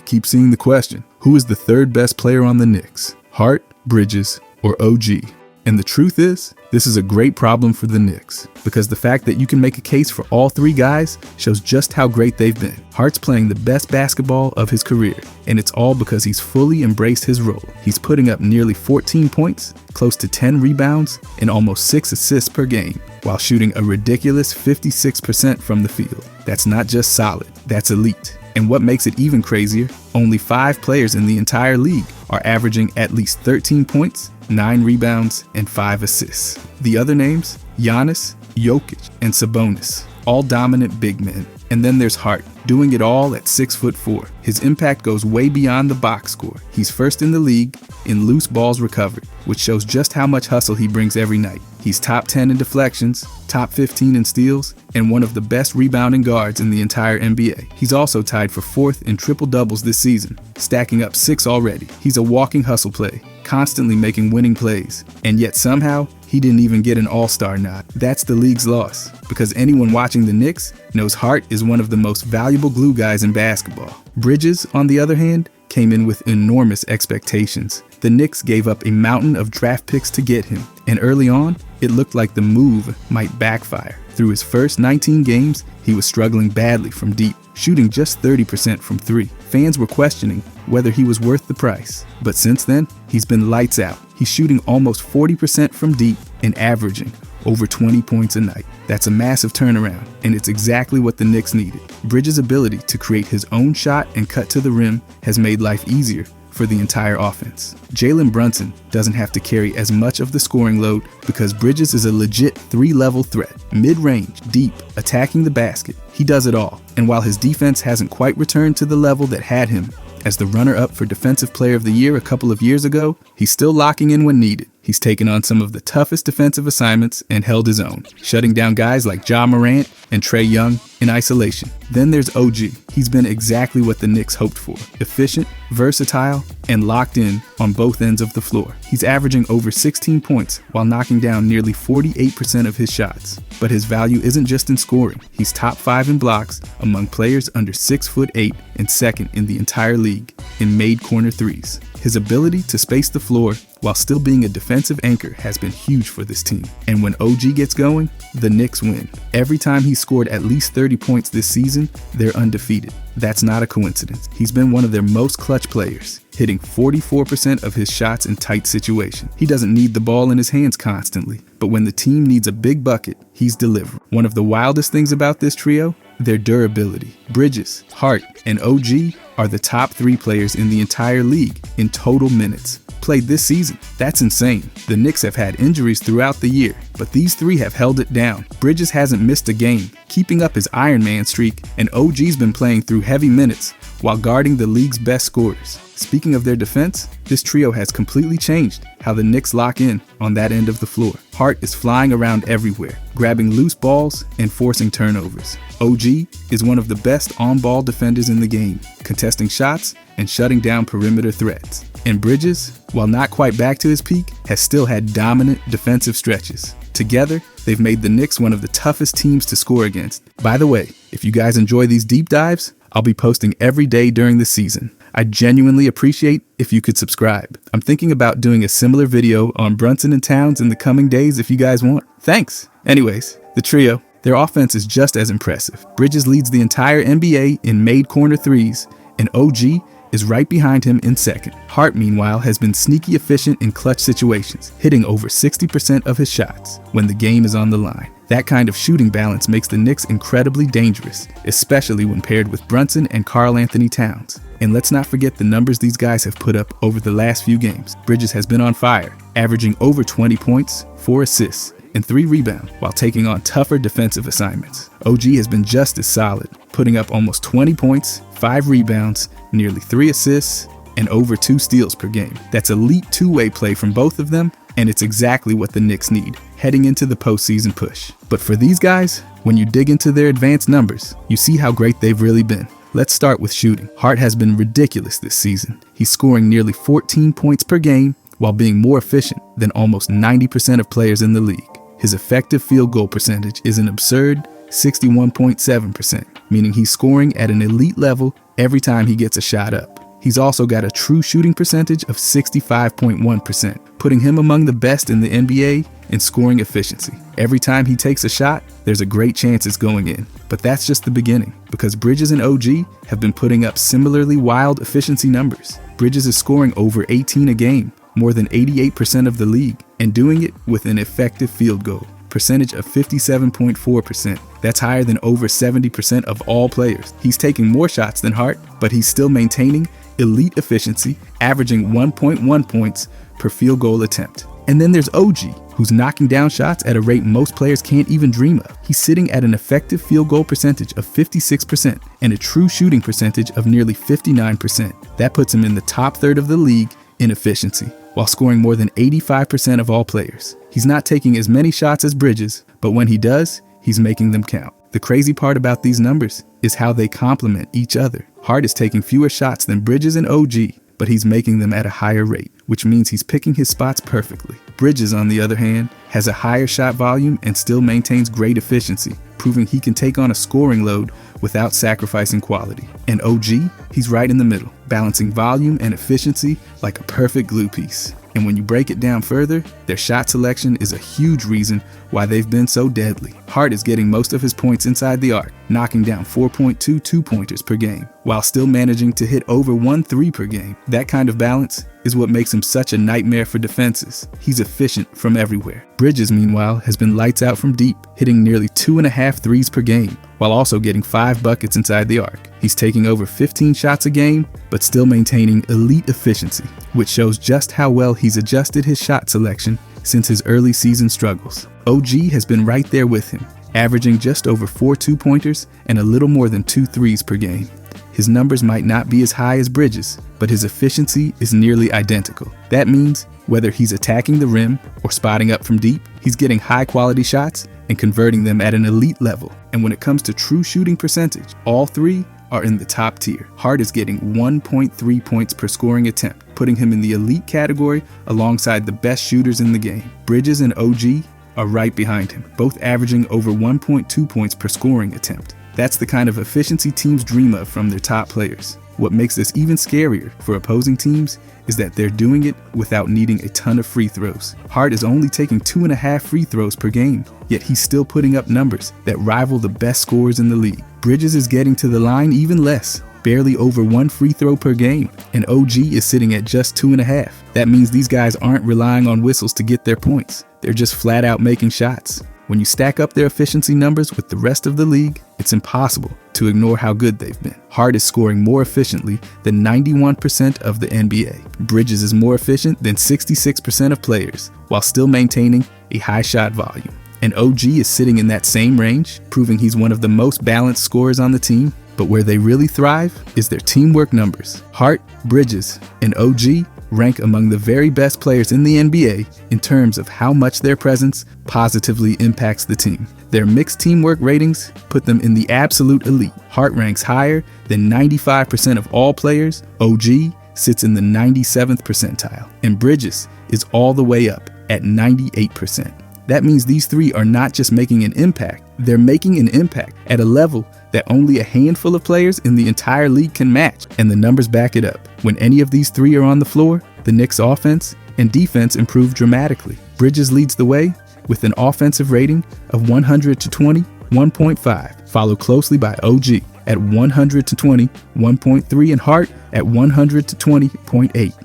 keep seeing the question, who is the third best player on the Knicks? Hart, Bridges, or OG? And the truth is, this is a great problem for the Knicks, because the fact that you can make a case for all three guys shows just how great they've been. Hart's playing the best basketball of his career, and it's all because he's fully embraced his role. He's putting up nearly 14 points, close to 10 rebounds, and almost 6 assists per game, while shooting a ridiculous 56% from the field. That's not just solid, that's elite. And what makes it even crazier, only 5 players in the entire league are averaging at least 13 points, 9 rebounds, and 5 assists. The other names, Giannis, Jokic, and Sabonis, all dominant big men. And then there's Hart, doing it all at 6'4". His impact goes way beyond the box score. He's first in the league in loose balls recovered, which shows just how much hustle he brings every night. He's top 10 in deflections, top 15 in steals, and one of the best rebounding guards in the entire NBA. He's also tied for 4th in triple-doubles this season, stacking up 6 already. He's a walking hustle play, constantly making winning plays, and yet somehow, he didn't even get an all-star nod. That's the league's loss, because anyone watching the Knicks knows Hart is one of the most valuable glue guys in basketball. Bridges, on the other hand, came in with enormous expectations. The Knicks gave up a mountain of draft picks to get him, and early on, it looked like the move might backfire. Through his first 19 games, he was struggling badly from deep, shooting just 30% from 3. Fans were questioning whether he was worth the price. But since then, he's been lights out. He's shooting almost 40% from deep and averaging over 20 points a night. That's a massive turnaround, and it's exactly what the Knicks needed. Bridges' ability to create his own shot and cut to the rim has made life easier for the entire offense. Jalen Brunson doesn't have to carry as much of the scoring load because Bridges is a legit 3-level threat. Mid-range, deep, attacking the basket. He does it all. And while his defense hasn't quite returned to the level that had him as the runner-up for Defensive Player of the Year a couple of years ago, he's still locking in when needed. He's taken on some of the toughest defensive assignments and held his own, shutting down guys like Ja Morant and Trae Young in isolation. Then there's OG. He's been exactly what the Knicks hoped for. Efficient, versatile, and locked in on both ends of the floor. He's averaging over 16 points while knocking down nearly 48% of his shots. But his value isn't just in scoring. He's top 5 in blocks among players under 6'8" and second in the entire league in made corner threes. His ability to space the floor while still being a defensive anchor has been huge for this team. And when OG gets going, the Knicks win. Every time he's scored at least 30 points this season, they're undefeated. That's not a coincidence. He's been one of their most clutch players, hitting 44% of his shots in tight situations. He doesn't need the ball in his hands constantly, but when the team needs a big bucket, he's delivering. One of the wildest things about this trio, their durability. Bridges, Hart, and OG are the top 3 players in the entire league in total minutes played this season. That's insane. The Knicks have had injuries throughout the year, but these 3 have held it down. Bridges hasn't missed a game, keeping up his Iron Man streak, and OG's been playing through heavy minutes while guarding the league's best scorers. Speaking of their defense, this trio has completely changed how the Knicks lock in on that end of the floor. Hart is flying around everywhere, grabbing loose balls and forcing turnovers. OG is one of the best on-ball defenders in the game, contesting shots and shutting down perimeter threats. And Bridges, while not quite back to his peak, has still had dominant defensive stretches. Together, they've made the Knicks one of the toughest teams to score against. By the way, if you guys enjoy these deep dives, I'll be posting every day during the season. I genuinely appreciate if you could subscribe. I'm thinking about doing a similar video on Brunson and Towns in the coming days if you guys want. Thanks. Anyways, the trio, their offense is just as impressive. Bridges leads the entire NBA in made corner threes, and OG is right behind him in second. Hart, meanwhile, has been sneaky efficient in clutch situations, hitting over 60% of his shots when the game is on the line. That kind of shooting balance makes the Knicks incredibly dangerous, especially when paired with Brunson and Karl-Anthony Towns. And let's not forget the numbers these guys have put up over the last few games. Bridges has been on fire, averaging over 20 points, 4 assists, and 3 rebounds while taking on tougher defensive assignments. OG has been just as solid, putting up almost 20 points, 5 rebounds, nearly 3 assists, and over 2 steals per game. That's elite two-way play from both of them, and it's exactly what the Knicks need heading into the postseason push. But for these guys, when you dig into their advanced numbers, you see how great they've really been. Let's start with shooting. Hart has been ridiculous this season. He's scoring nearly 14 points per game while being more efficient than almost 90% of players in the league. His effective field goal percentage is an absurd 61.7%, meaning he's scoring at an elite level every time he gets a shot up. He's also got a true shooting percentage of 65.1%, putting him among the best in the NBA in scoring efficiency. Every time he takes a shot, there's a great chance it's going in. But that's just the beginning, because Bridges and OG have been putting up similarly wild efficiency numbers. Bridges is scoring over 18 a game, more than 88% of the league, and doing it with an effective field goal percentage of 57.4%. That's higher than over 70% of all players. He's taking more shots than Hart, but he's still maintaining elite efficiency, averaging 1.1 points per field goal attempt. And then there's OG, who's knocking down shots at a rate most players can't even dream of. He's sitting at an effective field goal percentage of 56% and a true shooting percentage of nearly 59%. That puts him in the top third of the league in efficiency, while scoring more than 85% of all players. He's not taking as many shots as Bridges, but when he does, he's making them count. The crazy part about these numbers is how they complement each other. Hart is taking fewer shots than Bridges and OG, but he's making them at a higher rate, which means he's picking his spots perfectly. Bridges, on the other hand, has a higher shot volume and still maintains great efficiency, proving he can take on a scoring load without sacrificing quality. And OG, he's right in the middle, balancing volume and efficiency like a perfect glue piece. And when you break it down further, their shot selection is a huge reason why they've been so deadly. Hart is getting most of his points inside the arc, knocking down 4.2 two-pointers per game, while still managing to hit over 1 3 per game. That kind of balance is what makes him such a nightmare for defenses. He's efficient from everywhere. Bridges, meanwhile, has been lights out from deep, hitting nearly 2.5 threes per game, while also getting 5 buckets inside the arc. He's taking over 15 shots a game, but still maintaining elite efficiency, which shows just how well he's adjusted his shot selection since his early season struggles. OG has been right there with him, averaging just over 4 two-pointers and a little more than 2 threes per game. His numbers might not be as high as Bridges, but his efficiency is nearly identical. That means whether he's attacking the rim or spotting up from deep, he's getting high-quality shots and converting them at an elite level. And when it comes to true shooting percentage, all three are in the top tier. Hart is getting 1.3 points per scoring attempt, putting him in the elite category alongside the best shooters in the game. Bridges and OG are right behind him, both averaging over 1.2 points per scoring attempt. That's the kind of efficiency teams dream of from their top players. What makes this even scarier for opposing teams is that they're doing it without needing a ton of free throws. Hart is only taking 2.5 free throws per game, yet he's still putting up numbers that rival the best scorers in the league. Bridges is getting to the line even less, barely over 1 free throw per game, and OG is sitting at just 2.5. That means these guys aren't relying on whistles to get their points. They're just flat out making shots. When you stack up their efficiency numbers with the rest of the league, it's impossible to ignore how good they've been. Hart is scoring more efficiently than 91% of the NBA. Bridges is more efficient than 66% of players, while still maintaining a high shot volume. And OG is sitting in that same range, proving he's one of the most balanced scorers on the team. But where they really thrive is their teamwork numbers. Hart, Bridges, and OG rank among the very best players in the NBA in terms of how much their presence positively impacts the team. Their mixed teamwork ratings put them in the absolute elite. Hart ranks higher than 95% of all players. OG sits in the 97th percentile, and Bridges is all the way up at 98%. That means these three are not just making an impact, they're making an impact at a level that only a handful of players in the entire league can match, and the numbers back it up. When any of these three are on the floor, the Knicks' offense and defense improve dramatically. Bridges leads the way with an offensive rating of 120, 1.5, followed closely by OG at 120, 1.3, and Hart at 120.8.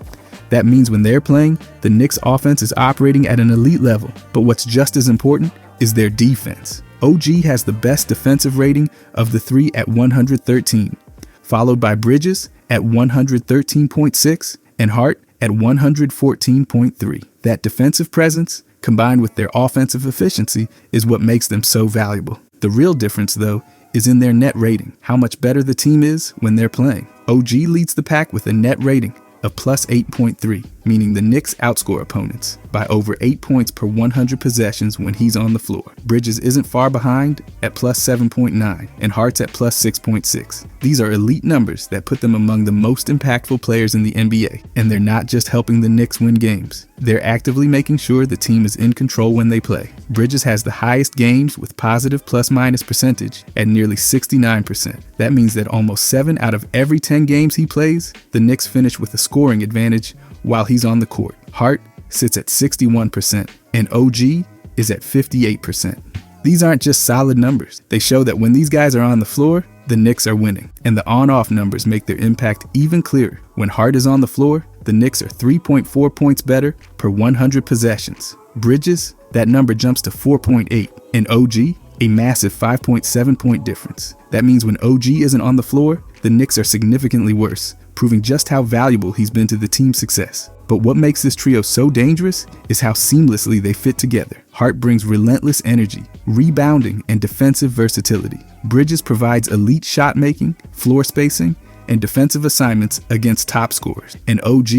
That means when they're playing, the Knicks' offense is operating at an elite level. But what's just as important is their defense. OG has the best defensive rating of the three at 113, followed by Bridges at 113.6 and Hart at 114.3. That defensive presence, combined with their offensive efficiency, is what makes them so valuable. The real difference, though, is in their net rating, how much better the team is when they're playing. OG leads the pack with a net rating of plus 8.3, meaning the Knicks outscore opponents by over 8 points per 100 possessions when he's on the floor. Bridges isn't far behind at plus 7.9 and Hart's at plus 6.6. These are elite numbers that put them among the most impactful players in the NBA, and they're not just helping the Knicks win games. They're actively making sure the team is in control when they play. Bridges has the highest games with positive plus-minus percentage at nearly 69%. That means that almost 7 out of every 10 games he plays, the Knicks finish with a scoring advantage while he's on the court. Hart sits at 61%, and OG is at 58%. These aren't just solid numbers. They show that when these guys are on the floor, the Knicks are winning. And the on-off numbers make their impact even clearer. When Hart is on the floor, the Knicks are 3.4 points better per 100 possessions. Bridges, that number jumps to 4.8. And OG, a massive 5.7 point difference. That means when OG isn't on the floor, the Knicks are significantly worse, proving just how valuable he's been to the team's success. But what makes this trio so dangerous is how seamlessly they fit together. Hart brings relentless energy, rebounding, and defensive versatility. Bridges provides elite shot making, floor spacing, and defensive assignments against top scorers. And OG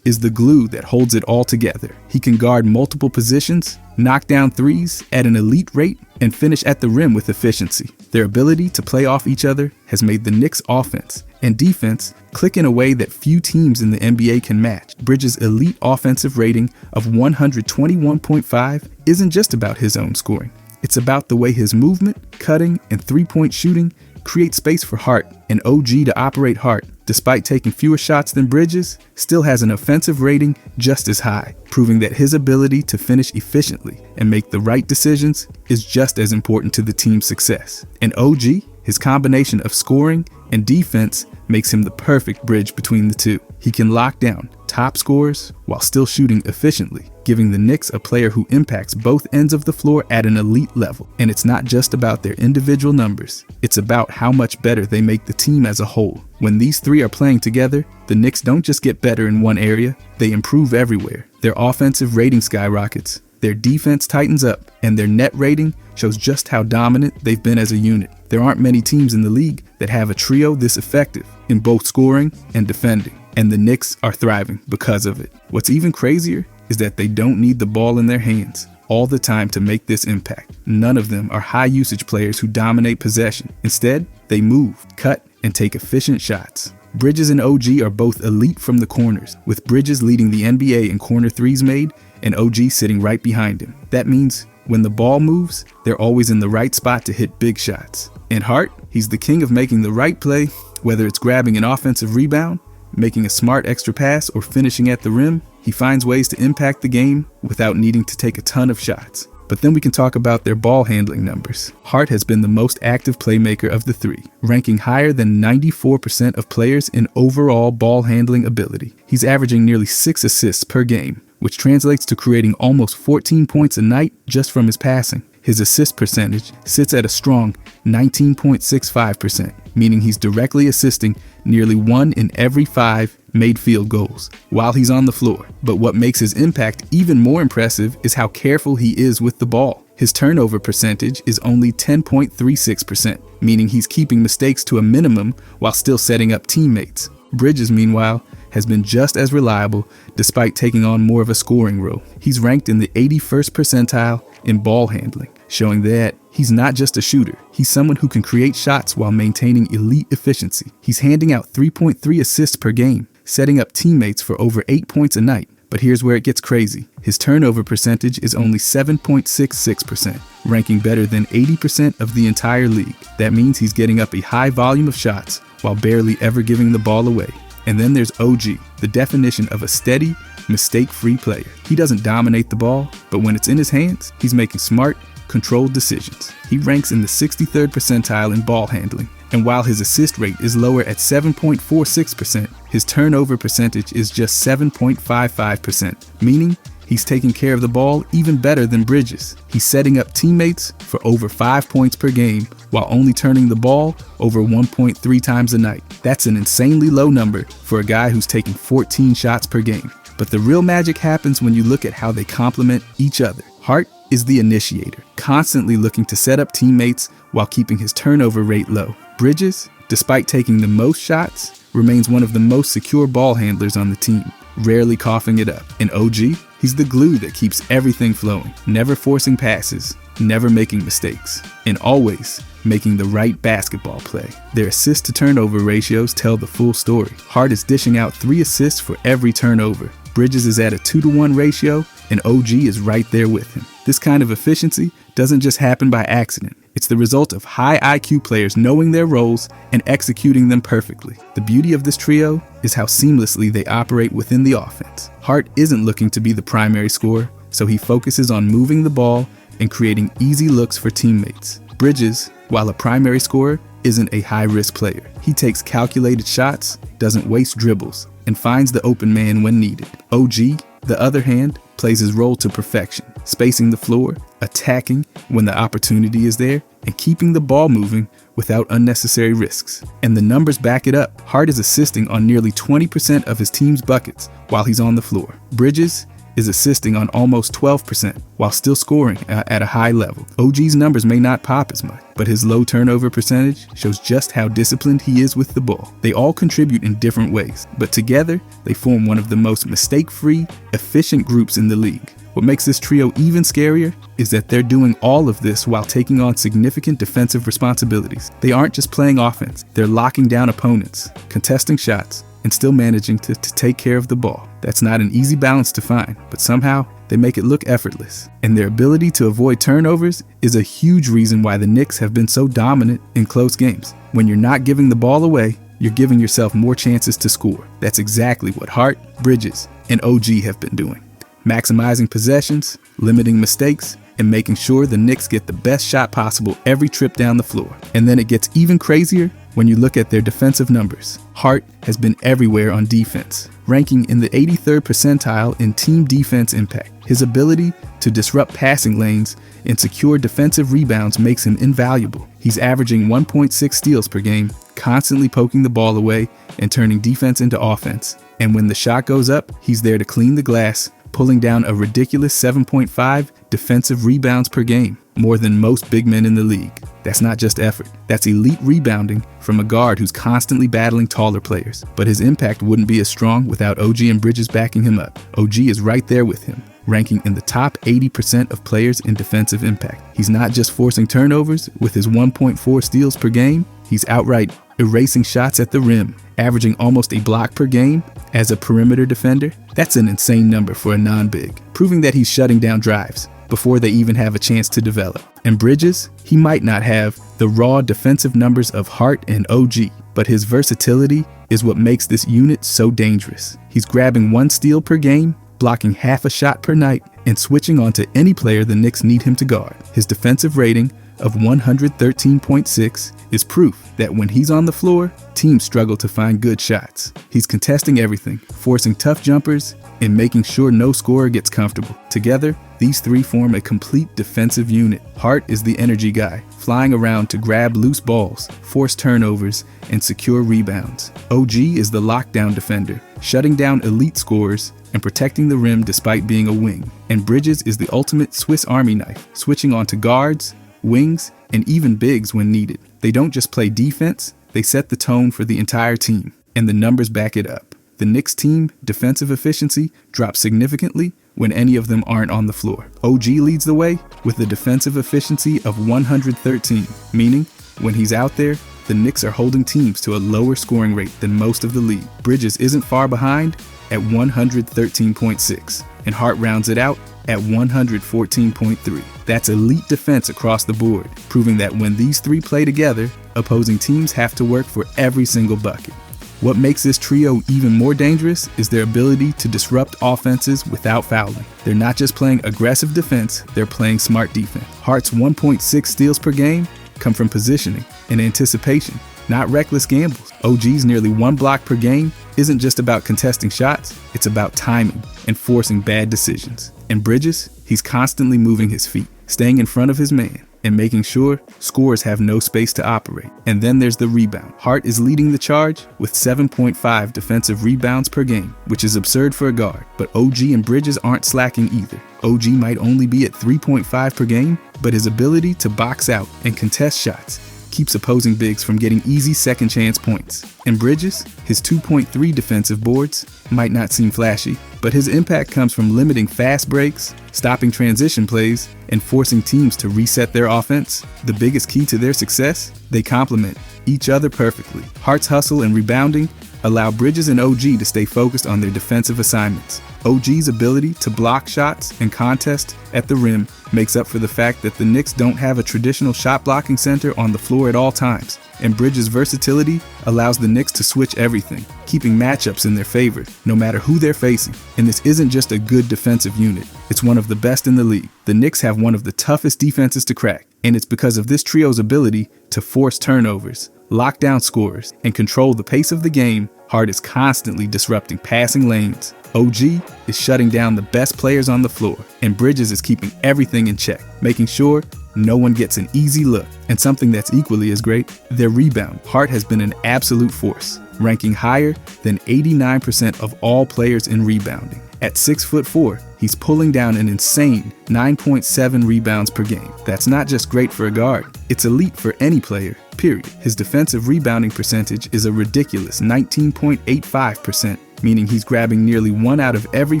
is the glue that holds it all together. He can guard multiple positions, knock down threes at an elite rate, and finish at the rim with efficiency. Their ability to play off each other has made the Knicks' offense and defense click in a way that few teams in the NBA can match. Bridges' elite offensive rating of 121.5 isn't just about his own scoring. It's about the way his movement, cutting, and three-point shooting create space for Hart, and OG to operate. Hart, despite taking fewer shots than Bridges, still has an offensive rating just as high, proving that his ability to finish efficiently and make the right decisions is just as important to the team's success. And OG, his combination of scoring and defense makes him the perfect bridge between the two. He can lock down top scorers while still shooting efficiently, giving the Knicks a player who impacts both ends of the floor at an elite level. And it's not just about their individual numbers, it's about how much better they make the team as a whole. When these three are playing together, the Knicks don't just get better in one area, they improve everywhere. Their offensive rating skyrockets, their defense tightens up, and their net rating shows just how dominant they've been as a unit. There aren't many teams in the league that have a trio this effective in both scoring and defending, and the Knicks are thriving because of it. What's even crazier is that they don't need the ball in their hands all the time to make this impact. None of them are high usage players who dominate possession. Instead, they move, cut, and take efficient shots. Bridges and OG are both elite from the corners, with Bridges leading the NBA in corner threes made and OG sitting right behind him. That means when the ball moves, they're always in the right spot to hit big shots. And Hart, he's the king of making the right play, whether it's grabbing an offensive rebound, making a smart extra pass, or finishing at the rim. He finds ways to impact the game without needing to take a ton of shots. But then we can talk about their ball handling numbers. Hart has been the most active playmaker of the three, ranking higher than 94% of players in overall ball handling ability. He's averaging nearly 6 assists per game, which translates to creating almost 14 points a night just from his passing. His assist percentage sits at a strong 19.65%, meaning he's directly assisting nearly 1 in every 5 made field goals while he's on the floor. But what makes his impact even more impressive is how careful he is with the ball. His turnover percentage is only 10.36%, meaning he's keeping mistakes to a minimum while still setting up teammates. Bridges, meanwhile, has been just as reliable despite taking on more of a scoring role. He's ranked in the 81st percentile in ball handling, showing that he's not just a shooter. He's someone who can create shots while maintaining elite efficiency. He's handing out 3.3 assists per game, setting up teammates for over 8 points a night. But here's where it gets crazy. His turnover percentage is only 7.66%, ranking better than 80% of the entire league. That means he's getting up a high volume of shots while barely ever giving the ball away. And then there's OG, the definition of a steady, mistake-free player. He doesn't dominate the ball, but when it's in his hands, he's making smart, controlled decisions. He ranks in the 63rd percentile in ball handling. And while his assist rate is lower at 7.46%, his turnover percentage is just 7.55%, meaning he's taking care of the ball even better than Bridges. He's setting up teammates for over 5 points per game while only turning the ball over 1.3 times a night. That's an insanely low number for a guy who's taking 14 shots per game. But the real magic happens when you look at how they complement each other. Hart is the initiator, constantly looking to set up teammates while keeping his turnover rate low. Bridges, despite taking the most shots, remains one of the most secure ball handlers on the team. rarely coughing it up. And OG, he's the glue that keeps everything flowing, never forcing passes, never making mistakes, and always making the right basketball play. Their assist to turnover ratios tell the full story. Hart is dishing out 3 assists for every turnover. Bridges is at a 2-to-1 ratio, and OG is right there with him. This kind of efficiency doesn't just happen by accident. It's the result of high IQ players knowing their roles and executing them perfectly. The beauty of this trio is how seamlessly they operate within the offense. Hart isn't looking to be the primary scorer, so he focuses on moving the ball and creating easy looks for teammates. Bridges, while a primary scorer, isn't a high-risk player. He takes calculated shots, doesn't waste dribbles, and finds the open man when needed. OG, the other hand, plays his role to perfection, spacing the floor, attacking when the opportunity is there, and keeping the ball moving without unnecessary risks. And the numbers back it up. Hart is assisting on nearly 20% of his team's buckets while he's on the floor. Bridges is assisting on almost 12% while still scoring at a high level. OG's numbers may not pop as much, but his low turnover percentage shows just how disciplined he is with the ball. They all contribute in different ways, but together they form one of the most mistake-free, efficient groups in the league. What makes this trio even scarier is that they're doing all of this while taking on significant defensive responsibilities. They aren't just playing offense, they're locking down opponents, contesting shots, and still managing to take care of the ball. That's not an easy balance to find, but somehow they make it look effortless. And their ability to avoid turnovers is a huge reason why the Knicks have been so dominant in close games. When you're not giving the ball away, you're giving yourself more chances to score. That's exactly what Hart, Bridges, and OG have been doing. Maximizing possessions, limiting mistakes, and making sure the Knicks get the best shot possible every trip down the floor. And then it gets even crazier when you look at their defensive numbers. Hart has been everywhere on defense, ranking in the 83rd percentile in team defense impact. His ability to disrupt passing lanes and secure defensive rebounds makes him invaluable. He's averaging 1.6 steals per game, constantly poking the ball away and turning defense into offense. And when the shot goes up, he's there to clean the glass, pulling down a ridiculous 7.5 defensive rebounds per game, more than most big men in the league. That's not just effort, that's elite rebounding from a guard who's constantly battling taller players. But his impact wouldn't be as strong without OG and Bridges backing him up. OG is right there with him, ranking in the top 80% of players in defensive impact. He's not just forcing turnovers with his 1.4 steals per game, he's outright erasing shots at the rim, averaging almost a block per game as a perimeter defender. That's an insane number for a non-big, proving that he's shutting down drives before they even have a chance to develop. And Bridges, he might not have the raw defensive numbers of Hart and OG, but his versatility is what makes this unit so dangerous. He's grabbing 1 steal per game, blocking half a shot per night, and switching onto any player the Knicks need him to guard. His defensive rating of 113.6 is proof that when he's on the floor, teams struggle to find good shots. He's contesting everything, forcing tough jumpers, and making sure no scorer gets comfortable. Together, these three form a complete defensive unit. Hart is the energy guy, flying around to grab loose balls, force turnovers, and secure rebounds. OG is the lockdown defender, shutting down elite scorers and protecting the rim despite being a wing. And Bridges is the ultimate Swiss Army knife, switching onto guards, wings, and even bigs when needed. They don't just play defense, they set the tone for the entire team, and the numbers back it up. The Knicks team defensive efficiency drops significantly when any of them aren't on the floor. OG leads the way with a defensive efficiency of 113, meaning when he's out there, the Knicks are holding teams to a lower scoring rate than most of the league. Bridges isn't far behind at 113.6, and Hart rounds it out at 114.3. That's elite defense across the board, proving that when these three play together, opposing teams have to work for every single bucket. What makes this trio even more dangerous is their ability to disrupt offenses without fouling. They're not just playing aggressive defense, they're playing smart defense. Hart's 1.6 steals per game come from positioning and anticipation, not reckless gambles. OG's nearly 1 block per game isn't just about contesting shots, it's about timing and forcing bad decisions. And Bridges, he's constantly moving his feet, staying in front of his man, and making sure scorers have no space to operate. And then there's the rebound. Hart is leading the charge with 7.5 defensive rebounds per game, which is absurd for a guard. But OG and Bridges aren't slacking either. OG might only be at 3.5 per game, but his ability to box out and contest shots keeps opposing bigs from getting easy second chance points. And Bridges, his 2.3 defensive boards, might not seem flashy, but his impact comes from limiting fast breaks, stopping transition plays, and forcing teams to reset their offense. The biggest key to their success? They complement each other perfectly. Hart's hustle and rebounding allow Bridges and OG to stay focused on their defensive assignments. OG's ability to block shots and contest at the rim makes up for the fact that the Knicks don't have a traditional shot-blocking center on the floor at all times, and Bridges' versatility allows the Knicks to switch everything, keeping matchups in their favor, no matter who they're facing. And this isn't just a good defensive unit, it's one of the best in the league. The Knicks have one of the toughest defenses to crack, and it's because of this trio's ability to force turnovers, lock down scorers, and control the pace of the game. Hart is constantly disrupting passing lanes. OG is shutting down the best players on the floor, and Bridges is keeping everything in check, making sure no one gets an easy look. And something that's equally as great, their rebound. Hart has been an absolute force, ranking higher than 89% of all players in rebounding. At 6'4", he's pulling down an insane 9.7 rebounds per game. That's not just great for a guard, it's elite for any player, period. His defensive rebounding percentage is a ridiculous 19.85%, meaning he's grabbing nearly 1 out of every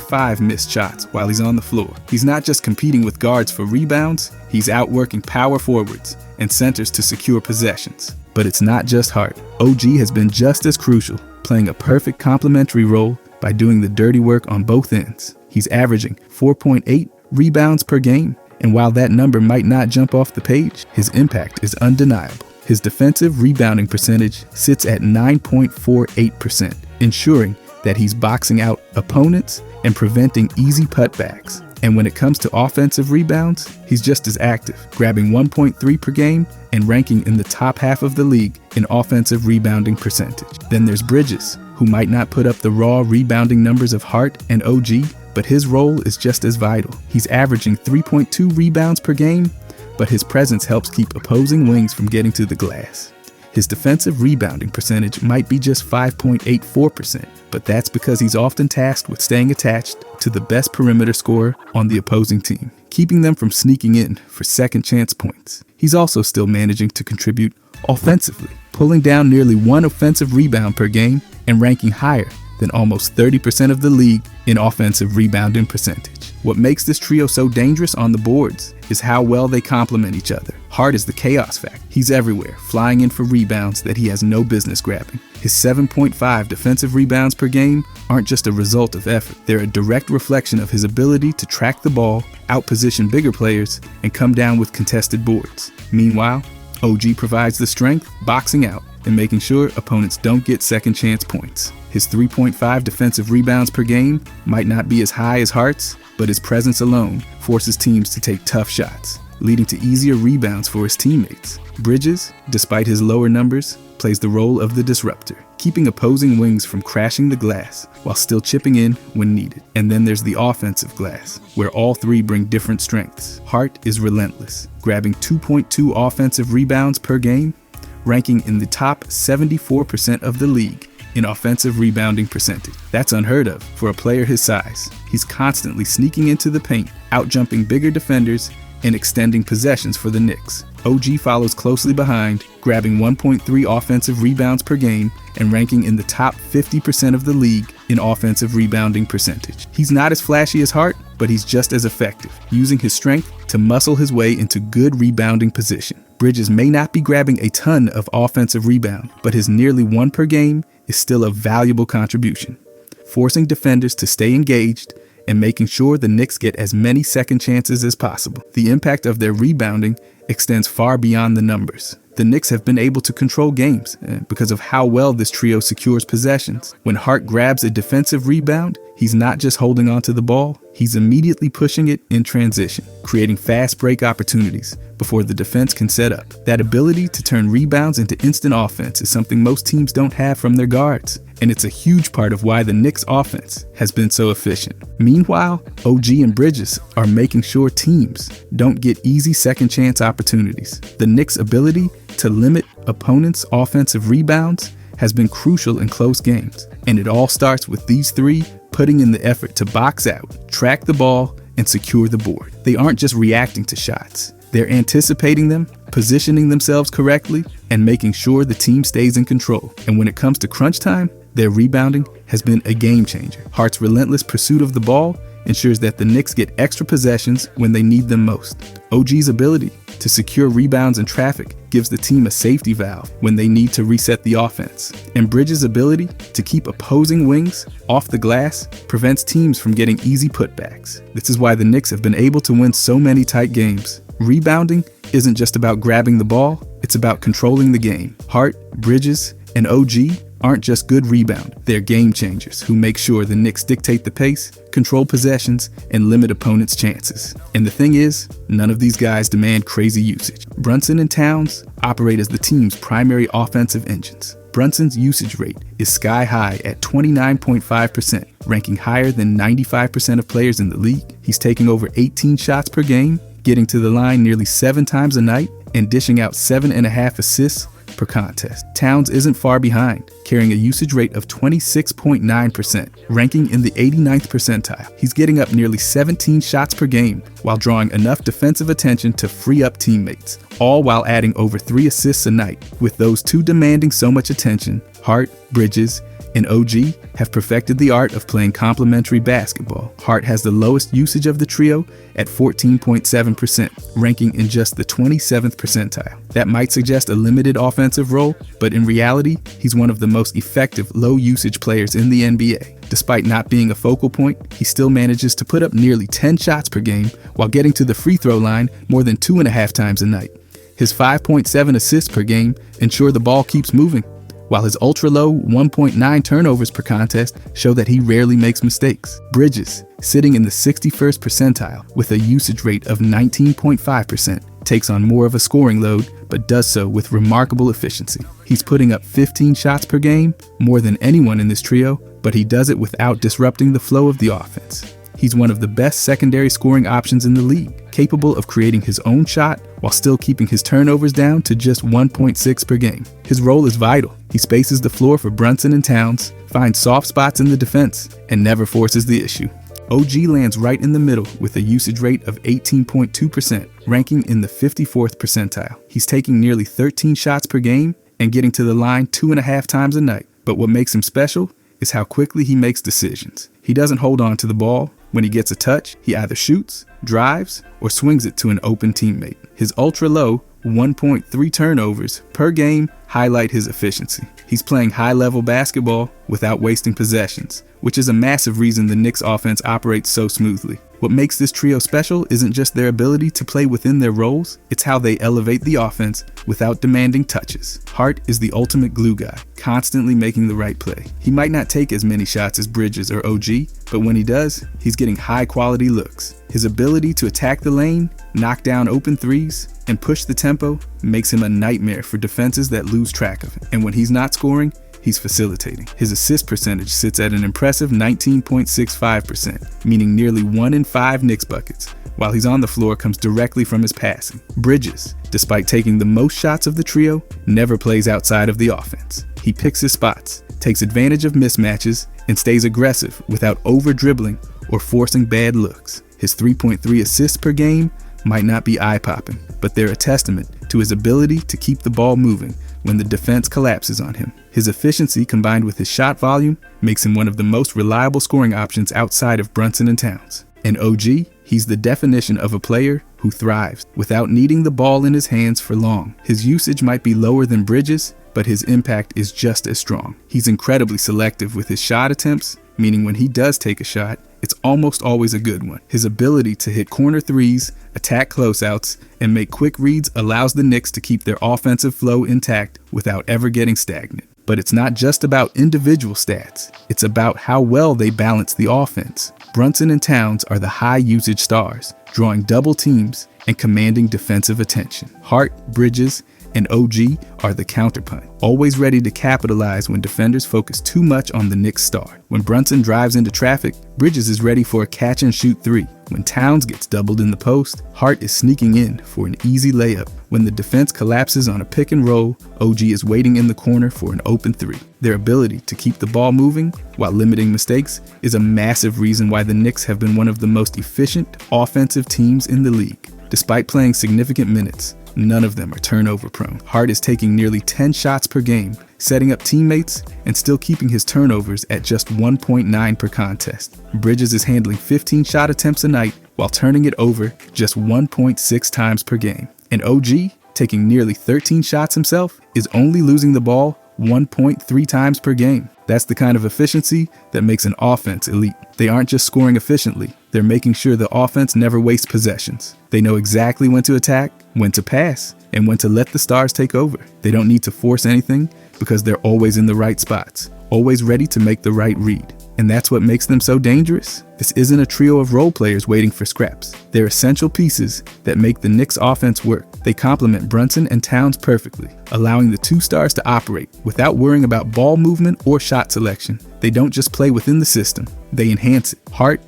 5 missed shots while he's on the floor. He's not just competing with guards for rebounds, he's outworking power forwards and centers to secure possessions. But it's not just Hart. OG has been just as crucial, playing a perfect complementary role by doing the dirty work on both ends. He's averaging 4.8 rebounds per game, and while that number might not jump off the page, his impact is undeniable. His defensive rebounding percentage sits at 9.48%, ensuring that he's boxing out opponents and preventing easy putbacks. And when it comes to offensive rebounds, he's just as active, grabbing 1.3 per game and ranking in the top half of the league in offensive rebounding percentage. Then there's Bridges, who might not put up the raw rebounding numbers of Hart and OG, but his role is just as vital. He's averaging 3.2 rebounds per game, but his presence helps keep opposing wings from getting to the glass. His defensive rebounding percentage might be just 5.84%, but that's because he's often tasked with staying attached to the best perimeter scorer on the opposing team, keeping them from sneaking in for second chance points. He's also still managing to contribute offensively, pulling down nearly 1 offensive rebound per game and ranking higher than almost 30% of the league in offensive rebounding percentage. What makes this trio so dangerous on the boards is how well they complement each other. Hart is the chaos factor. He's everywhere, flying in for rebounds that he has no business grabbing. His 7.5 defensive rebounds per game aren't just a result of effort. They're a direct reflection of his ability to track the ball, outposition bigger players, and come down with contested boards. Meanwhile, OG provides the strength, boxing out, and making sure opponents don't get second chance points. His 3.5 defensive rebounds per game might not be as high as Hart's, but his presence alone forces teams to take tough shots, leading to easier rebounds for his teammates. Bridges, despite his lower numbers, plays the role of the disruptor, keeping opposing wings from crashing the glass while still chipping in when needed. And then there's the offensive glass, where all three bring different strengths. Hart is relentless, grabbing 2.2 offensive rebounds per game, ranking in the top 74% of the league in offensive rebounding percentage. That's unheard of for a player his size. He's constantly sneaking into the paint, outjumping bigger defenders, and extending possessions for the Knicks. OG follows closely behind, grabbing 1.3 offensive rebounds per game and ranking in the top 50% of the league in offensive rebounding percentage. He's not as flashy as Hart, but he's just as effective, using his strength to muscle his way into good rebounding position. Bridges may not be grabbing a ton of offensive rebound, but his nearly 1 per game is still a valuable contribution, forcing defenders to stay engaged and making sure the Knicks get as many second chances as possible. The impact of their rebounding extends far beyond the numbers. The Knicks have been able to control games because of how well this trio secures possessions. When Hart grabs a defensive rebound, he's not just holding onto the ball, he's immediately pushing it in transition, creating fast break opportunities before the defense can set up. That ability to turn rebounds into instant offense is something most teams don't have from their guards, and it's a huge part of why the Knicks' offense has been so efficient. Meanwhile, OG and Bridges are making sure teams don't get easy second chance opportunities. The Knicks' ability to limit opponents' offensive rebounds has been crucial in close games, and it all starts with these three putting in the effort to box out, track the ball, and secure the board. They aren't just reacting to shots. They're anticipating them, positioning themselves correctly, and making sure the team stays in control. And when it comes to crunch time, their rebounding has been a game changer. Hart's relentless pursuit of the ball ensures that the Knicks get extra possessions when they need them most. OG's ability to secure rebounds in traffic gives the team a safety valve when they need to reset the offense. And Bridges' ability to keep opposing wings off the glass prevents teams from getting easy putbacks. This is why the Knicks have been able to win so many tight games. Rebounding isn't just about grabbing the ball, it's about controlling the game. Hart, Bridges, and OG aren't just good rebound, they're game changers who make sure the Knicks dictate the pace, control possessions, and limit opponents' chances. And the thing is, none of these guys demand crazy usage. Brunson and Towns operate as the team's primary offensive engines. Brunson's usage rate is sky high at 29.5%, ranking higher than 95% of players in the league. He's taking over 18 shots per game, getting to the line nearly 7 times a night, and dishing out 7.5 assists per contest. Towns isn't far behind, carrying a usage rate of 26.9%, ranking in the 89th percentile. He's getting up nearly 17 shots per game while drawing enough defensive attention to free up teammates, all while adding over 3 assists a night. With those two demanding so much attention, Hart, Bridges, and OG have perfected the art of playing complementary basketball. Hart has the lowest usage of the trio at 14.7%, ranking in just the 27th percentile. That might suggest a limited offensive role, but in reality, he's one of the most effective low-usage players in the NBA. Despite not being a focal point, he still manages to put up nearly 10 shots per game while getting to the free throw line more than 2.5 times a night. His 5.7 assists per game ensure the ball keeps moving, while his ultra-low 1.9 turnovers per contest show that he rarely makes mistakes. Bridges, sitting in the 61st percentile with a usage rate of 19.5%, takes on more of a scoring load, but does so with remarkable efficiency. He's putting up 15 shots per game, more than anyone in this trio, but he does it without disrupting the flow of the offense. He's one of the best secondary scoring options in the league, capable of creating his own shot while still keeping his turnovers down to just 1.6 per game. His role is vital. He spaces the floor for Brunson and Towns, finds soft spots in the defense, and never forces the issue. OG lands right in the middle with a usage rate of 18.2%, ranking in the 54th percentile. He's taking nearly 13 shots per game and getting to the line 2.5 times a night. But what makes him special is how quickly he makes decisions. He doesn't hold on to the ball. When he gets a touch, he either shoots, drives, or swings it to an open teammate. His ultra-low 1.3 turnovers per game highlight his efficiency. He's playing high-level basketball without wasting possessions, which is a massive reason the Knicks offense operates so smoothly. What makes this trio special isn't just their ability to play within their roles, it's how they elevate the offense without demanding touches. Hart is the ultimate glue guy, constantly making the right play. He might not take as many shots as Bridges or OG, but when he does, he's getting high-quality looks. His ability to attack the lane, knock down open threes, and push the tempo makes him a nightmare for defenses that lose track of him. And when he's not scoring, he's facilitating. His assist percentage sits at an impressive 19.65%, meaning nearly 1 in 5 Knicks buckets, while he's on the floor comes directly from his passing. Bridges, despite taking the most shots of the trio, never plays outside of the offense. He picks his spots, takes advantage of mismatches, and stays aggressive without over-dribbling or forcing bad looks. His 3.3 assists per game might not be eye-popping, but they're a testament to his ability to keep the ball moving when the defense collapses on him. His efficiency combined with his shot volume makes him one of the most reliable scoring options outside of Brunson and Towns. And OG, he's the definition of a player who thrives without needing the ball in his hands for long. His usage might be lower than Bridges, but his impact is just as strong. He's incredibly selective with his shot attempts, meaning when he does take a shot, it's almost always a good one. His ability to hit corner threes, attack closeouts, and make quick reads allows the Knicks to keep their offensive flow intact without ever getting stagnant. But it's not just about individual stats. It's about how well they balance the offense. Brunson and Towns are the high-usage stars, drawing double teams and commanding defensive attention. Hart, Bridges, and OG are the counterpunch, always ready to capitalize when defenders focus too much on the Knicks star. When Brunson drives into traffic, Bridges is ready for a catch-and-shoot three. When Towns gets doubled in the post, Hart is sneaking in for an easy layup. When the defense collapses on a pick and roll, OG is waiting in the corner for an open three. Their ability to keep the ball moving while limiting mistakes is a massive reason why the Knicks have been one of the most efficient offensive teams in the league. Despite playing significant minutes, none of them are turnover prone. Hart is taking nearly 10 shots per game, setting up teammates, and still keeping his turnovers at just 1.9 per contest. Bridges is handling 15 shot attempts a night while turning it over just 1.6 times per game. And OG, taking nearly 13 shots himself, is only losing the ball 1.3 times per game. That's the kind of efficiency that makes an offense elite. They aren't just scoring efficiently, they're making sure the offense never wastes possessions. They know exactly when to attack, when to pass, and when to let the stars take over. They don't need to force anything because they're always in the right spots, always ready to make the right read. And that's what makes them so dangerous. This isn't a trio of role players waiting for scraps. They're essential pieces that make the Knicks offense work. They complement Brunson and Towns perfectly, allowing the two stars to operate without worrying about ball movement or shot selection. They don't just play within the system, they enhance it. Hart,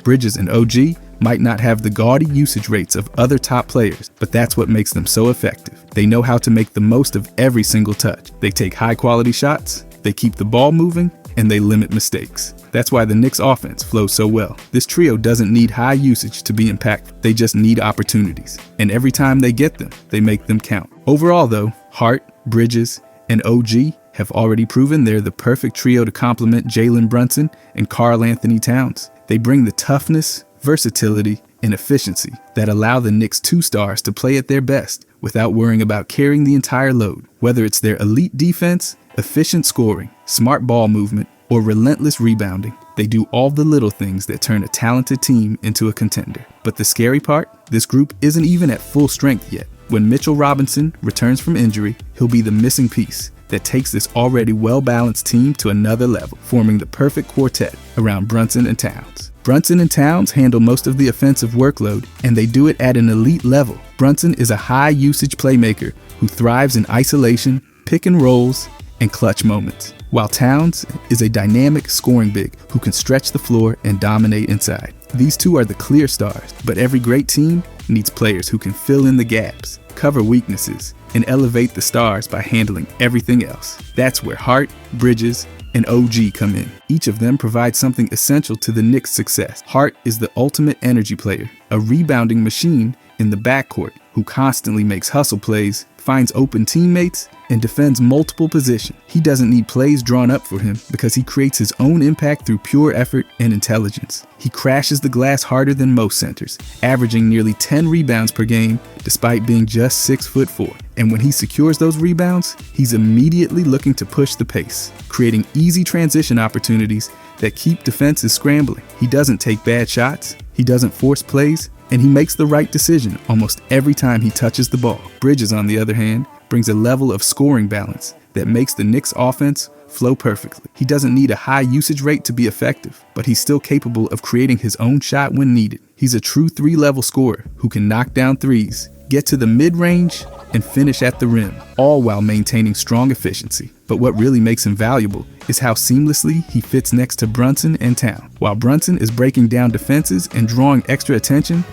Bridges, and OG might not have the gaudy usage rates of other top players, but that's what makes them so effective. They know how to make the most of every single touch. They take high quality shots, they keep the ball moving, and they limit mistakes. That's why the Knicks offense flows so well. This trio doesn't need high usage to be impactful. They just need opportunities. And every time they get them, they make them count. Overall though, Hart, Bridges, and OG have already proven they're the perfect trio to complement Jalen Brunson and Karl Anthony Towns. They bring the toughness, versatility, and efficiency that allow the Knicks two stars to play at their best without worrying about carrying the entire load. Whether it's their elite defense, efficient scoring, smart ball movement, or relentless rebounding, they do all the little things that turn a talented team into a contender. But the scary part, this group isn't even at full strength yet. When Mitchell Robinson returns from injury, he'll be the missing piece that takes this already well-balanced team to another level, forming the perfect quartet around Brunson and Towns. Brunson and Towns handle most of the offensive workload, and they do it at an elite level. Brunson is a high-usage playmaker who thrives in isolation, pick and rolls, and clutch moments, while Towns is a dynamic scoring big who can stretch the floor and dominate inside. These two are the clear stars, but every great team needs players who can fill in the gaps, cover weaknesses, and elevate the stars by handling everything else. That's where Hart, Bridges, and OG come in. Each of them provides something essential to the Knicks' success. Hart is the ultimate energy player, a rebounding machine in the backcourt who constantly makes hustle plays, finds open teammates, and defends multiple positions. He doesn't need plays drawn up for him because he creates his own impact through pure effort and intelligence. He crashes the glass harder than most centers, averaging nearly 10 rebounds per game despite being just 6'4". And when he secures those rebounds, he's immediately looking to push the pace, creating easy transition opportunities that keep defenses scrambling. He doesn't take bad shots, he doesn't force plays, and he makes the right decision almost every time he touches the ball. Bridges, on the other hand, brings a level of scoring balance that makes the Knicks offense flow perfectly. He doesn't need a high usage rate to be effective, but he's still capable of creating his own shot when needed. He's a true 3-level scorer who can knock down threes, get to the mid-range, and finish at the rim, all while maintaining strong efficiency. But what really makes him valuable is how seamlessly he fits next to Brunson and Towns. While Brunson is breaking down defenses and drawing extra attention,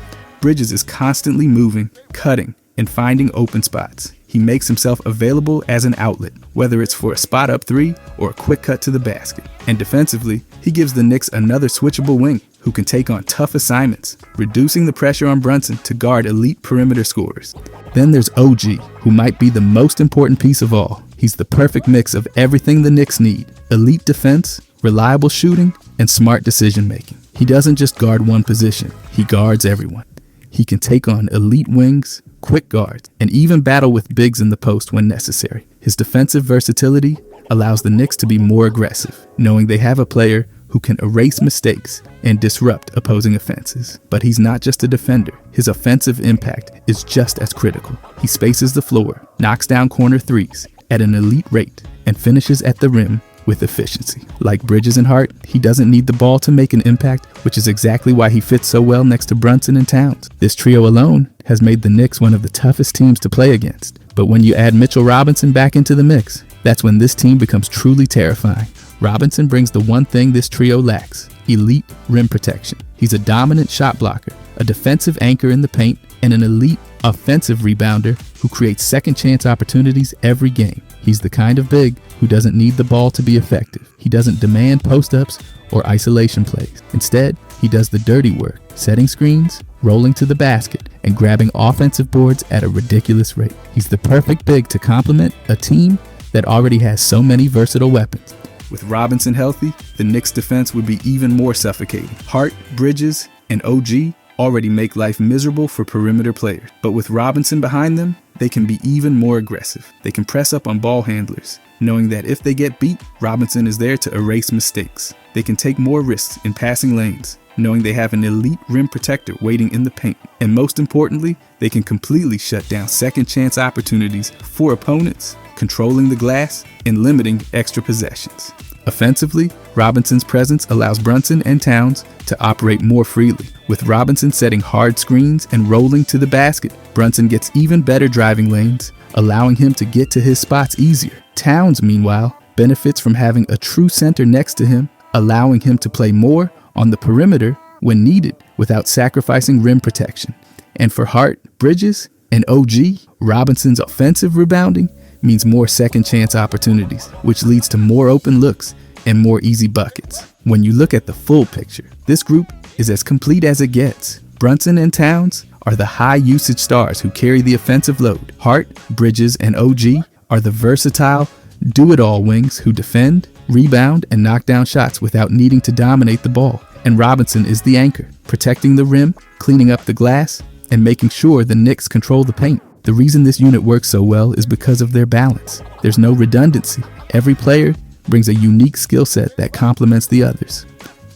Bridges is constantly moving, cutting, and finding open spots. He makes himself available as an outlet, whether it's for a spot up three or a quick cut to the basket. And defensively, he gives the Knicks another switchable wing who can take on tough assignments, reducing the pressure on Brunson to guard elite perimeter scorers. Then there's OG, who might be the most important piece of all. He's the perfect mix of everything the Knicks need: elite defense, reliable shooting, and smart decision making. He doesn't just guard one position, he guards everyone. He can take on elite wings, quick guards, and even battle with bigs in the post when necessary. His defensive versatility allows the Knicks to be more aggressive, knowing they have a player who can erase mistakes and disrupt opposing offenses. But he's not just a defender. His offensive impact is just as critical. He spaces the floor, knocks down corner threes at an elite rate, and finishes at the rim with efficiency. Like Bridges and Hart, he doesn't need the ball to make an impact, which is exactly why he fits so well next to Brunson and Towns. This trio alone has made the Knicks one of the toughest teams to play against. But when you add Mitchell Robinson back into the mix, that's when this team becomes truly terrifying. Robinson brings the one thing this trio lacks: elite rim protection. He's a dominant shot blocker, a defensive anchor in the paint, and an elite offensive rebounder who creates second chance opportunities every game. He's the kind of big who doesn't need the ball to be effective. He doesn't demand post-ups or isolation plays. Instead, he does the dirty work, setting screens, rolling to the basket, and grabbing offensive boards at a ridiculous rate. He's the perfect big to complement a team that already has so many versatile weapons. With Robinson healthy, the Knicks defense would be even more suffocating. Hart, Bridges, and OG already make life miserable for perimeter players. But with Robinson behind them, they can be even more aggressive. They can press up on ball handlers, knowing that if they get beat, Robinson is there to erase mistakes. They can take more risks in passing lanes, knowing they have an elite rim protector waiting in the paint. And most importantly, they can completely shut down second chance opportunities for opponents, controlling the glass and limiting extra possessions. Offensively, Robinson's presence allows Brunson and Towns to operate more freely. With Robinson setting hard screens and rolling to the basket, Brunson gets even better driving lanes, allowing him to get to his spots easier. Towns, meanwhile, benefits from having a true center next to him, allowing him to play more on the perimeter when needed without sacrificing rim protection. And for Hart, Bridges, and OG, Robinson's offensive rebounding means more second chance opportunities, which leads to more open looks and more easy buckets. When you look at the full picture, this group is as complete as it gets. Brunson and Towns are the high usage stars who carry the offensive load. Hart, Bridges, and OG are the versatile, do-it-all wings who defend, rebound, and knock down shots without needing to dominate the ball. And Robinson is the anchor, protecting the rim, cleaning up the glass, and making sure the Knicks control the paint. The reason this unit works so well is because of their balance. There's no redundancy. Every player brings a unique skill set that complements the others.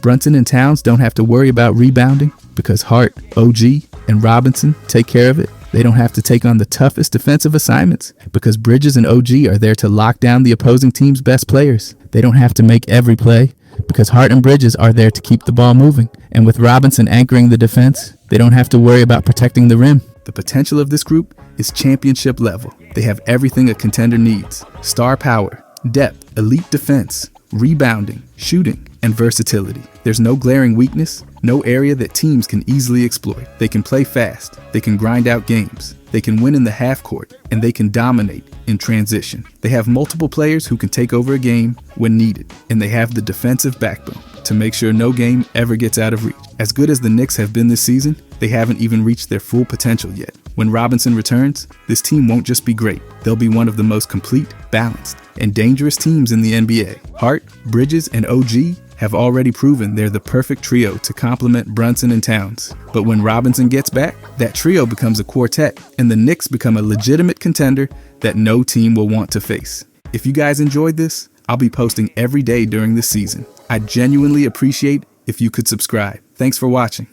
Brunson and Towns don't have to worry about rebounding because Hart, OG, and Robinson take care of it. They don't have to take on the toughest defensive assignments because Bridges and OG are there to lock down the opposing team's best players. They don't have to make every play because Hart and Bridges are there to keep the ball moving. And with Robinson anchoring the defense, they don't have to worry about protecting the rim. The potential of this group is championship level. They have everything a contender needs: star power, depth, elite defense, rebounding, shooting, and versatility. There's no glaring weakness, no area that teams can easily exploit. They can play fast, they can grind out games, they can win in the half court, and they can dominate in transition. They have multiple players who can take over a game when needed, and they have the defensive backbone to make sure no game ever gets out of reach. As good as the Knicks have been this season, they haven't even reached their full potential yet. When Robinson returns, this team won't just be great. They'll be one of the most complete, balanced, and dangerous teams in the NBA. Hart, Bridges, and OG have already proven they're the perfect trio to complement Brunson and Towns. But when Robinson gets back, that trio becomes a quartet, and the Knicks become a legitimate contender that no team will want to face. If you guys enjoyed this, I'll be posting every day during this season. I'd genuinely appreciate if you could subscribe. Thanks for watching.